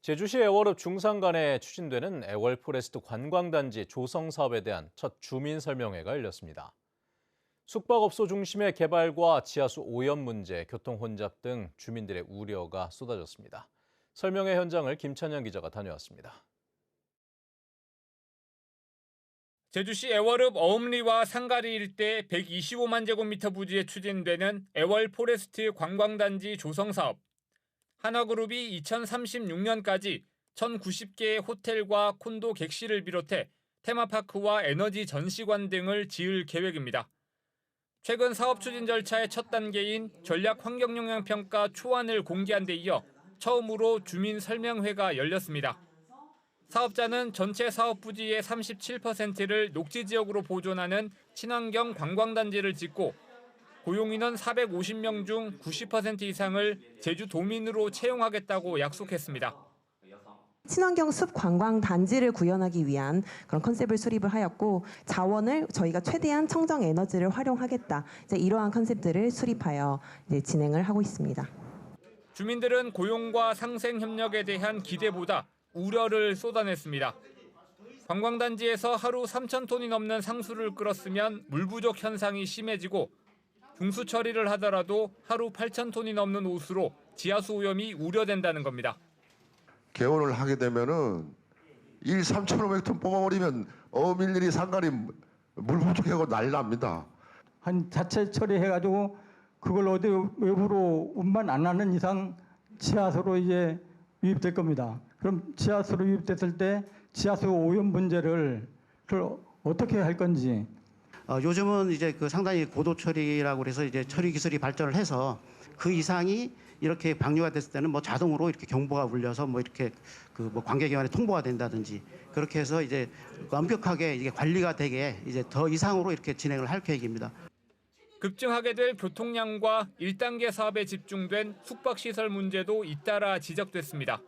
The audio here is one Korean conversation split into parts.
제주시 애월읍 중산간에 추진되는 애월 포레스트 관광단지 조성 사업에 대한 첫 주민 설명회가 열렸습니다. 숙박업소 중심의 개발과 지하수 오염 문제, 교통 혼잡 등 주민들의 우려가 쏟아졌습니다. 설명회 현장을 김찬영 기자가 다녀왔습니다. 제주시 애월읍 어음리와 상가리 일대 125만 제곱미터 부지에 추진되는 애월 포레스트 관광단지 조성 사업. 한화그룹이 2036년까지 1,090개의 호텔과 콘도 객실을 비롯해 테마파크와 에너지 전시관 등을 지을 계획입니다. 최근 사업 추진 절차의 첫 단계인 전략 환경영향평가 초안을 공개한 데 이어 처음으로 주민 설명회가 열렸습니다. 사업자는 전체 사업 부지의 37%를 녹지지역으로 보존하는 친환경 관광단지를 짓고 고용인원 450명 중 90% 이상을 제주도민으로 채용하겠다고 약속했습니다. 친환경 숲 관광 단지를 구현하기 위한 그런 컨셉을 수립을 하였고 자원을 저희가 최대한 청정 에너지를 활용하겠다. 이러한 컨셉들을 수립하여 진행을 하고 있습니다. 주민들은 고용과 상생 협력에 대한 기대보다 우려를 쏟아냈습니다. 관광단지에서 하루 3,000톤이 넘는 상수를 끌었으면 물 부족 현상이 심해지고 중수 처리를 하더라도 하루 8,000톤이 넘는 오수로 지하수 오염이 우려된다는 겁니다. 개원을 하게 되면은 3,500톤 뽑아버리면 어밀리리 상가리 물 부족하고 난리 납니다. 한 자체 처리해가지고 그걸 어디 외부로 운반 안 하는 이상 지하수로 이제 유입될 겁니다. 그럼 지하수로 유입됐을 때 지하수 오염 문제를 어떻게 할 건지. 요즘은 이제 그 상당히 고도 처리라고 그래서 이제 처리 기술이 발전을 해서 그 이상이 이렇게 방류가 됐을 때는 뭐 자동으로 이렇게 경보가 울려서 뭐 이렇게 그 뭐 관계기관에 통보가 된다든지 그렇게 해서 이제 완벽하게 이게 관리가 되게 이제 더 이상으로 이렇게 진행을 할 계획입니다. 급증하게 될 교통량과 1단계 사업에 집중된 숙박시설 문제도 잇따라 지적됐습니다.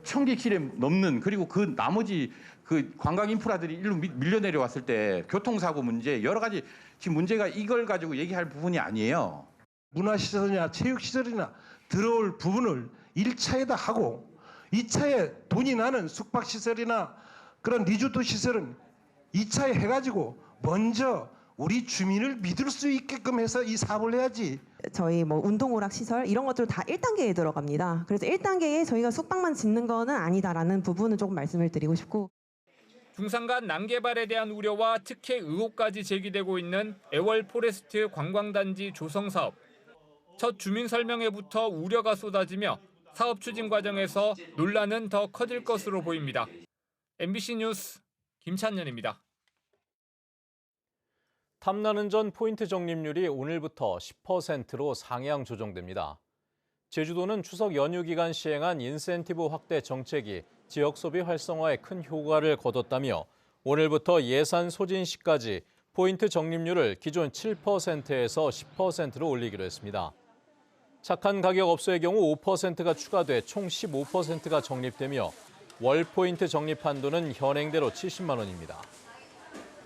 1,000개 넘는 그리고 그 나머지 그 관광 인프라들이 일로 밀려 내려왔을 때 교통사고 문제 여러 가지 지금 문제가 이걸 가지고 얘기할 부분이 아니에요. 문화시설이나 체육시설이나 들어올 부분을 1차에다 하고 2차에 돈이 나는 숙박시설이나 그런 리조트 시설은 2차에 해가지고 먼저 우리 주민을 믿을 수 있게끔 해서 이 사업을 해야지. 저희 운동오락 시설 이런 것들 다 1단계에 들어갑니다. 그래서 1단계에 저희가 숙박만 짓는 거는 아니다라는 부분은 조금 말씀을 드리고 싶고. 중산간 난개발에 대한 우려와 특혜 의혹까지 제기되고 있는 애월 포레스트 관광단지 조성 사업. 첫 주민 설명회부터 우려가 쏟아지며 사업 추진 과정에서 논란은 더 커질 것으로 보입니다. MBC 뉴스 김찬년입니다. 탐나는 전 포인트 적립률이 오늘부터 10%로 상향 조정됩니다. 제주도는 추석 연휴 기간 시행한 인센티브 확대 정책이 지역 소비 활성화에 큰 효과를 거뒀다며 오늘부터 예산 소진 시까지 포인트 적립률을 기존 7%에서 10%로 올리기로 했습니다. 착한 가격 업소의 경우 5%가 추가돼 총 15%가 적립되며 월 포인트 적립 한도는 현행대로 70만 원입니다.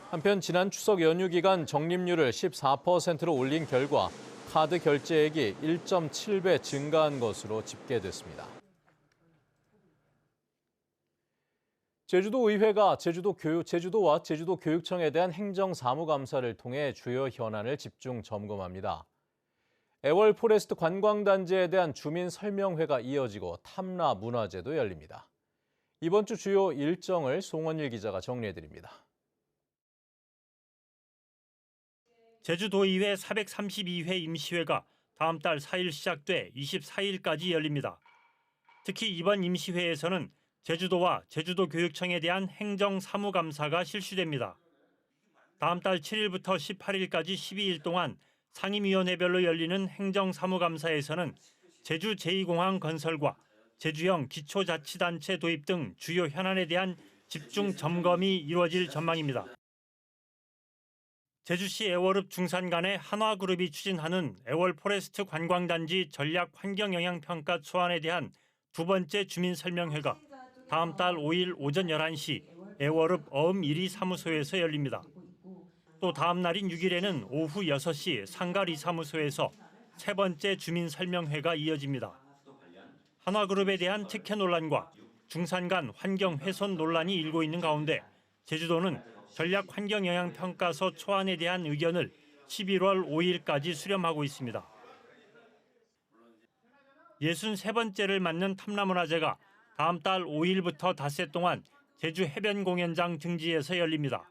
한편 지난 추석 연휴 기간 적립률을 14%로 올린 결과 카드 결제액이 1.7배 증가한 것으로 집계됐습니다. 제주도의회가 제주도와 제주도교육청에 대한 행정사무감사를 통해 주요 현안을 집중 점검합니다. 애월 포레스트 관광단지에 대한 주민 설명회가 이어지고 탐라 문화제도 열립니다. 이번 주 주요 일정을 송원일 기자가 정리해드립니다. 제주도의회 432회 임시회가 다음 달 4일 시작돼 24일까지 열립니다. 특히 이번 임시회에서는 제주도와 제주도교육청에 대한 행정사무감사가 실시됩니다. 다음 달 7일부터 18일까지 12일 동안 상임위원회별로 열리는 행정사무감사에서는 제주 제2공항 건설과 제주형 기초자치단체 도입 등 주요 현안에 대한 집중 점검이 이루어질 전망입니다. 제주시 애월읍 중산간의 한화그룹이 추진하는 애월 포레스트 관광단지 전략 환경영향평가 초안에 대한 두 번째 주민 설명회가 다음 달 5일 오전 11시 애월읍 어음 1위 사무소에서 열립니다. 또 다음 날인 6일에는 오후 6시 상가리 사무소에서 세 번째 주민 설명회가 이어집니다. 한화그룹에 대한 특혜 논란과 중산 간 환경 훼손 논란이 일고 있는 가운데 제주도는 전략 환경영향평가서 초안에 대한 의견을 11월 5일까지 수렴하고 있습니다. 63번째를 맞는 탐라문화제가 다음 달 5일부터 닷새 동안 제주 해변공연장 등지에서 열립니다.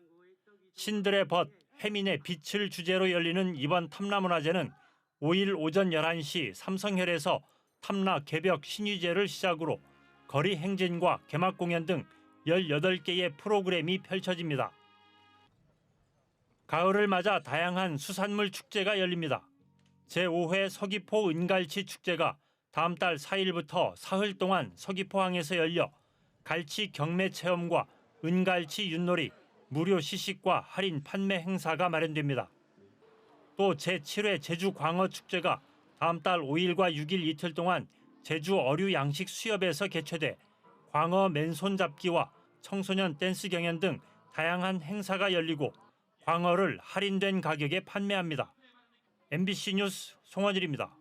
신들의 벗, 해민의 빛을 주제로 열리는 이번 탐라문화제는 5일 오전 11시 삼성혈에서 탐라 개벽 신유제를 시작으로 거리 행진과 개막 공연 등 18개의 프로그램이 펼쳐집니다. 가을을 맞아 다양한 수산물 축제가 열립니다. 제5회 서귀포 은갈치 축제가 다음 달 4일부터 사흘 동안 서귀포항에서 열려 갈치 경매 체험과 은갈치 윷놀이, 무료 시식과 할인 판매 행사가 마련됩니다. 또 제7회 제주 광어 축제가 다음 달 5일과 6일 이틀 동안 제주 어류 양식 수협에서 개최돼 광어 맨손 잡기와 청소년 댄스 경연 등 다양한 행사가 열리고 광어를 할인된 가격에 판매합니다. MBC 뉴스 송원일입니다.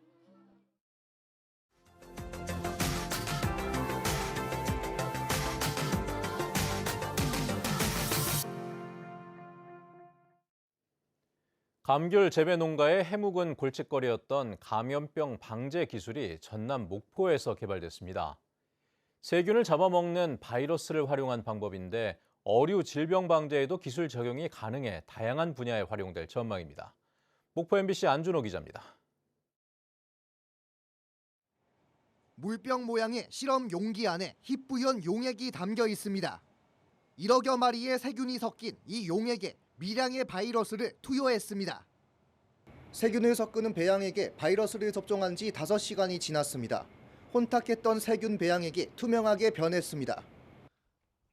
감귤 재배 농가의 해묵은 골칫거리였던 감염병 방제 기술이 전남 목포에서 개발됐습니다. 세균을 잡아먹는 바이러스를 활용한 방법인데 어류 질병 방제에도 기술 적용이 가능해 다양한 분야에 활용될 전망입니다. 목포 MBC 안준호 기자입니다. 물병 모양의 실험 용기 안에 희뿌연 용액이 담겨 있습니다. 1억여 마리의 세균이 섞인 이 용액에 미량의 바이러스를 투여했습니다. 세균을 섞는 배양액에 바이러스를 접종한 지 5시간이 지났습니다. 혼탁했던 세균 배양액이 투명하게 변했습니다.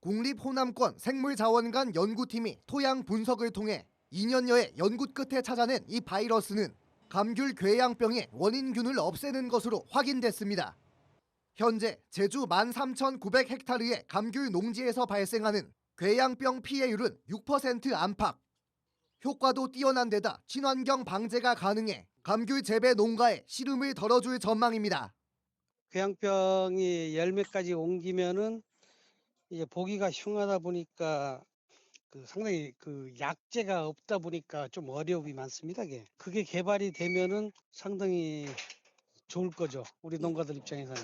국립호남권 생물자원관 연구팀이 토양 분석을 통해 2년여의 연구 끝에 찾아낸 이 바이러스는 감귤 궤양병의 원인균을 없애는 것으로 확인됐습니다. 현재 제주 13,900헥타르의 감귤 농지에서 발생하는 궤양병 피해율은 6% 안팎. 효과도 뛰어난 데다 친환경 방제가 가능해 감귤 재배 농가에 시름을 덜어줄 전망입니다. 궤양병이 열매까지 옮기면은 이제 보기가 흉하다 보니까 상당히 약재가 없다 보니까 좀 어려움이 많습니다. 그게 개발이 되면은 상당히 좋을 거죠. 우리 농가들 입장에서는.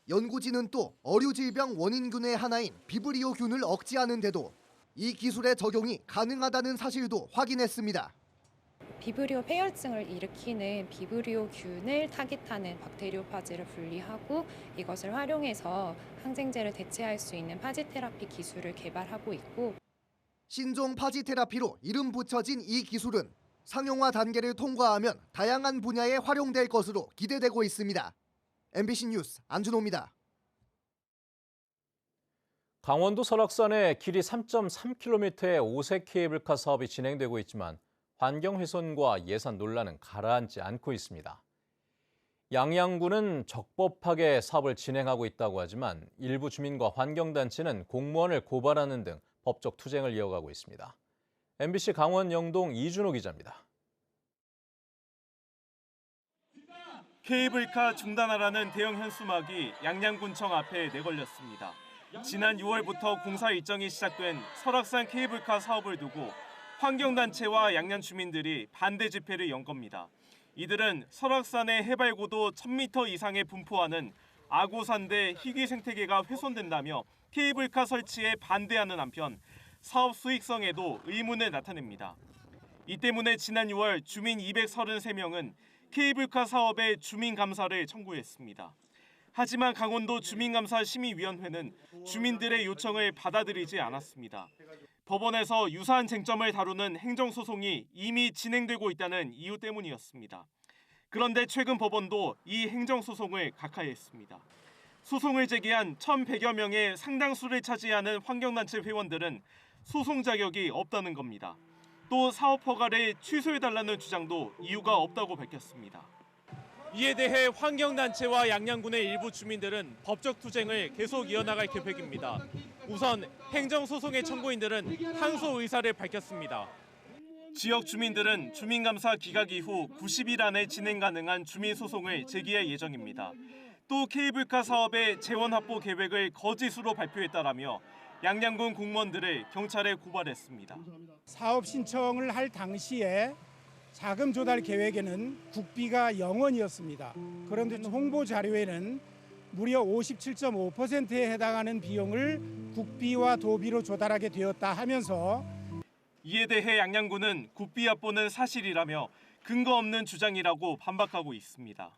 연구진은 또 어류질병 원인균의 하나인 비브리오균을 억제하는 데도 이 기술의 적용이 가능하다는 사실도 확인했습니다. 비브리오 폐혈증을 일으키는 비브리오균을 타깃하는 박테리오파지를 분리하고 이것을 활용해서 항생제를 대체할 수 있는 파지 테라피 기술을 개발하고 있고, 신종 파지 테라피로 이름 붙여진 이 기술은 상용화 단계를 통과하면 다양한 분야에 활용될 것으로 기대되고 있습니다. MBC 뉴스 안준호입니다. 강원도 설악산에 길이 3.3km의 오색 케이블카 사업이 진행되고 있지만 환경 훼손과 예산 논란은 가라앉지 않고 있습니다. 양양군은 적법하게 사업을 진행하고 있다고 하지만 일부 주민과 환경단체는 공무원을 고발하는 등 법적 투쟁을 이어가고 있습니다. MBC 강원 영동 이준호 기자입니다. 케이블카 중단하라는 대형 현수막이 양양군청 앞에 내걸렸습니다. 지난 6월부터 공사 일정이 시작된 설악산 케이블카 사업을 두고 환경단체와 양양 주민들이 반대 집회를 연 겁니다. 이들은 설악산의 해발 고도 1000m 이상에 분포하는 아고산대 희귀 생태계가 훼손된다며 케이블카 설치에 반대하는 한편 사업 수익성에도 의문을 나타냅니다. 이 때문에 지난 6월 주민 233명은 케이블카 사업의 주민감사를 청구했습니다. 하지만 강원도 주민감사심의위원회는 주민들의 요청을 받아들이지 않았습니다. 법원에서 유사한 쟁점을 다루는 행정소송이 이미 진행되고 있다는 이유 때문이었습니다. 그런데 최근 법원도 이 행정소송을 각하했습니다. 소송을 제기한 1,100여 명의 상당수를 차지하는 환경단체 회원들은 소송 자격이 없다는 겁니다. 또 사업 허가를 취소해달라는 주장도 이유가 없다고 밝혔습니다. 이에 대해 환경단체와 양양군의 일부 주민들은 법적 투쟁을 계속 이어나갈 계획입니다. 우선 행정소송의 청구인들은 항소 의사를 밝혔습니다. 지역 주민들은 주민감사 기각 이후 90일 안에 진행 가능한 주민소송을 제기할 예정입니다. 또 케이블카 사업의 재원 확보 계획을 거짓으로 발표했다라며 양양군 공무원들을 경찰에 고발했습니다. 사업 신청을 할 당시에 자금 조달 계획에는 국비가 0원이었습니다. 그런데 홍보 자료에는 무려 57.5%에 해당하는 비용을 국비와 도비로 조달하게 되었다 하면서 이에 대해 양양군은 국비 납부는 사실이라며 근거 없는 주장이라고 반박하고 있습니다.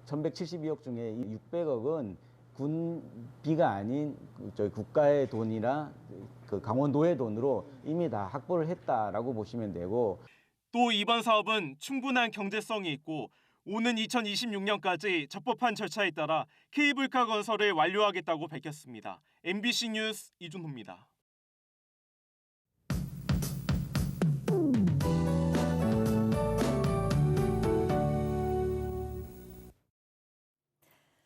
1172억 중에 600억은 군비가 아닌 저희 국가의 돈이나 그 강원도의 돈으로 이미 다 확보를 했다라고 보시면 되고, 또 이번 사업은 충분한 경제성이 있고 오는 2026년까지 적법한 절차에 따라 케이블카 건설을 완료하겠다고 밝혔습니다. MBC 뉴스 이준호입니다.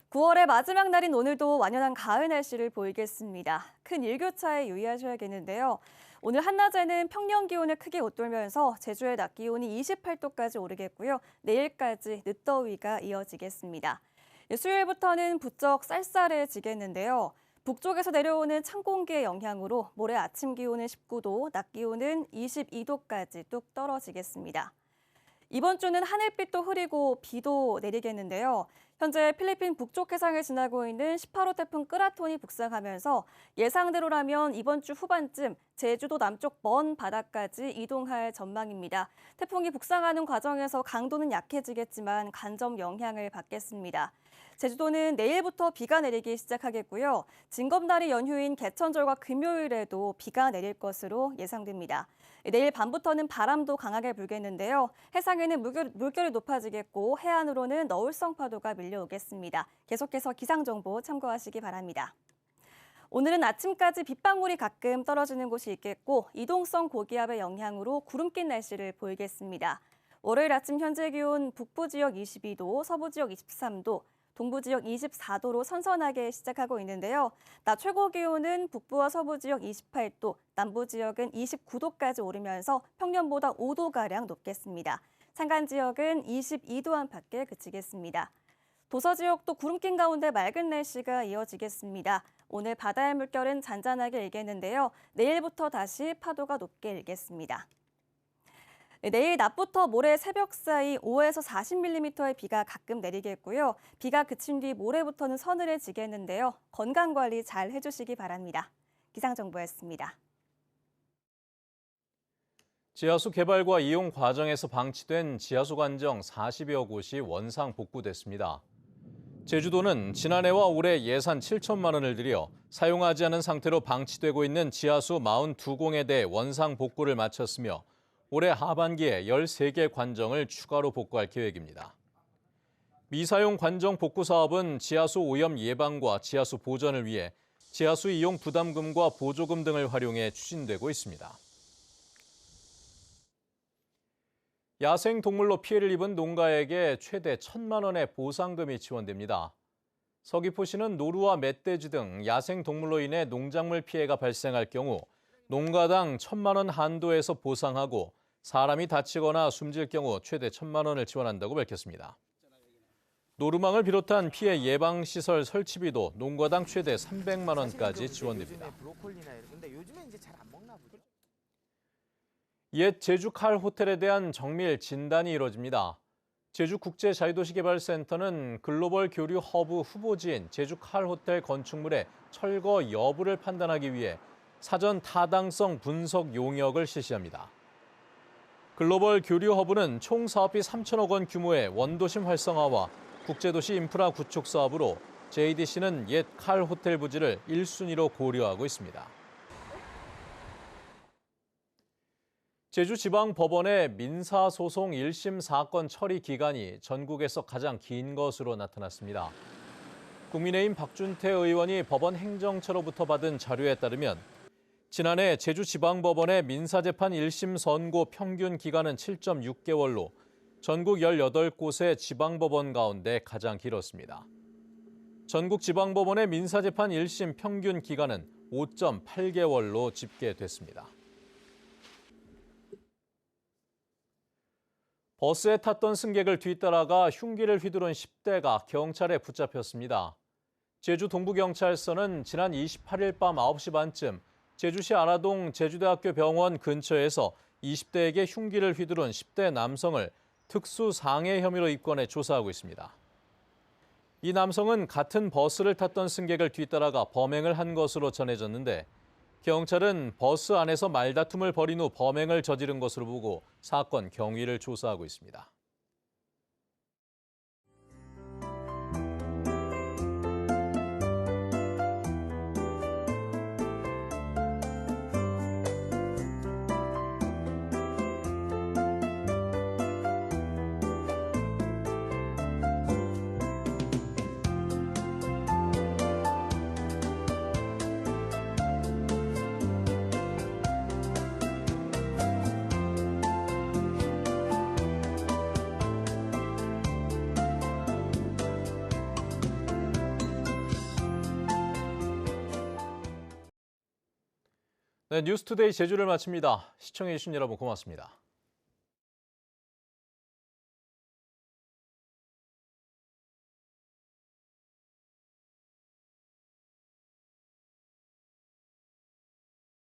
(9월의) 마지막 날인 오늘도 완연한 가을 날씨를 보이겠습니다. 큰 일교차에 유의하셔야겠는데요. 오늘 한낮에는 평년 기온을 크게 웃돌면서 제주의 낮 기온이 28도까지 오르겠고요. 내일까지 늦더위가 이어지겠습니다. 수요일부터는 부쩍 쌀쌀해지겠는데요. 북쪽에서 내려오는 찬 공기의 영향으로 모레 아침 기온은 19도, 낮 기온은 22도까지 뚝 떨어지겠습니다. 이번 주는 하늘빛도 흐리고 비도 내리겠는데요. 현재 필리핀 북쪽 해상을 지나고 있는 18호 태풍 끄라톤이 북상하면서 예상대로라면 이번 주 후반쯤 제주도 남쪽 먼 바다까지 이동할 전망입니다. 태풍이 북상하는 과정에서 강도는 약해지겠지만 간접 영향을 받겠습니다. 제주도는 내일부터 비가 내리기 시작하겠고요. 징검다리 연휴인 개천절과 금요일에도 비가 내릴 것으로 예상됩니다. 내일 밤부터는 바람도 강하게 불겠는데요. 해상에는 물결이 높아지겠고 해안으로는 너울성 파도가 밀려오겠습니다. 계속해서 기상정보 참고하시기 바랍니다. 오늘은 아침까지 빗방울이 가끔 떨어지는 곳이 있겠고 이동성 고기압의 영향으로 구름 낀 날씨를 보이겠습니다. 월요일 아침 현재 기온 북부 지역 22도, 서부 지역 23도, 동부 지역 24도로 선선하게 시작하고 있는데요. 낮 최고 기온은 북부와 서부 지역 28도, 남부 지역은 29도까지 오르면서 평년보다 5도가량 높겠습니다. 산간 지역은 22도 안팎에 그치겠습니다. 도서 지역도 구름 낀 가운데 맑은 날씨가 이어지겠습니다. 오늘 바다의 물결은 잔잔하게 일겠는데요. 내일부터 다시 파도가 높게 일겠습니다. 내일 낮부터 모레 새벽 사이 5에서 40mm의 비가 가끔 내리겠고요. 비가 그친 뒤 모레부터는 서늘해지겠는데요. 건강관리 잘 해주시기 바랍니다. 기상정보였습니다. 지하수 개발과 이용 과정에서 방치된 지하수 관정 40여 곳이 원상 복구됐습니다. 제주도는 지난해와 올해 예산 7천만 원을 들여 사용하지 않은 상태로 방치되고 있는 지하수 42공에 대해 원상 복구를 마쳤으며 올해 하반기에 13개 관정을 추가로 복구할 계획입니다. 미사용 관정 복구 사업은 지하수 오염 예방과 지하수 보전을 위해 지하수 이용 부담금과 보조금 등을 활용해 추진되고 있습니다. 야생 동물로 피해를 입은 농가에게 최대 1,000만 원의 보상금이 지원됩니다. 서귀포시는 노루와 멧돼지 등 야생 동물로 인해 농작물 피해가 발생할 경우 농가당 1,000만 원 한도에서 보상하고 사람이 다치거나 숨질 경우 최대 1,000만 원을 지원한다고 밝혔습니다. 노루망을 비롯한 피해 예방 시설 설치비도 농가당 최대 300만 원까지 지원됩니다. 옛 제주 칼 호텔에 대한 정밀 진단이 이뤄집니다. 제주국제자유도시개발센터는 글로벌 교류 허브 후보지인 제주 칼 호텔 건축물의 철거 여부를 판단하기 위해 사전 타당성 분석 용역을 실시합니다. 글로벌 교류 허브는 총 사업비 3천억 원 규모의 원도심 활성화와 국제도시 인프라 구축 사업으로 JDC는 옛 칼 호텔 부지를 1순위로 고려하고 있습니다. 제주지방법원의 민사소송 1심 사건 처리 기간이 전국에서 가장 긴 것으로 나타났습니다. 국민의힘 박준태 의원이 법원 행정처로부터 받은 자료에 따르면 지난해 제주지방법원의 민사재판 1심 선고 평균 기간은 7.6개월로 전국 18곳의 지방법원 가운데 가장 길었습니다. 전국 지방법원의 민사재판 1심 평균 기간은 5.8개월로 집계됐습니다. 버스에 탔던 승객을 뒤따라가 흉기를 휘두른 10대가 경찰에 붙잡혔습니다. 제주 동부경찰서는 지난 28일 밤 9시 반쯤 제주시 안화동 제주대학교 병원 근처에서 20대에게 흉기를 휘두른 10대 남성을 특수상해 혐의로 입건해 조사하고 있습니다. 이 남성은 같은 버스를 탔던 승객을 뒤따라가 범행을 한 것으로 전해졌는데 경찰은 버스 안에서 말다툼을 벌인 후 범행을 저지른 것으로 보고 사건 경위를 조사하고 있습니다. 네, 뉴스투데이 제주를 마칩니다. 시청해주신 여러분 고맙습니다.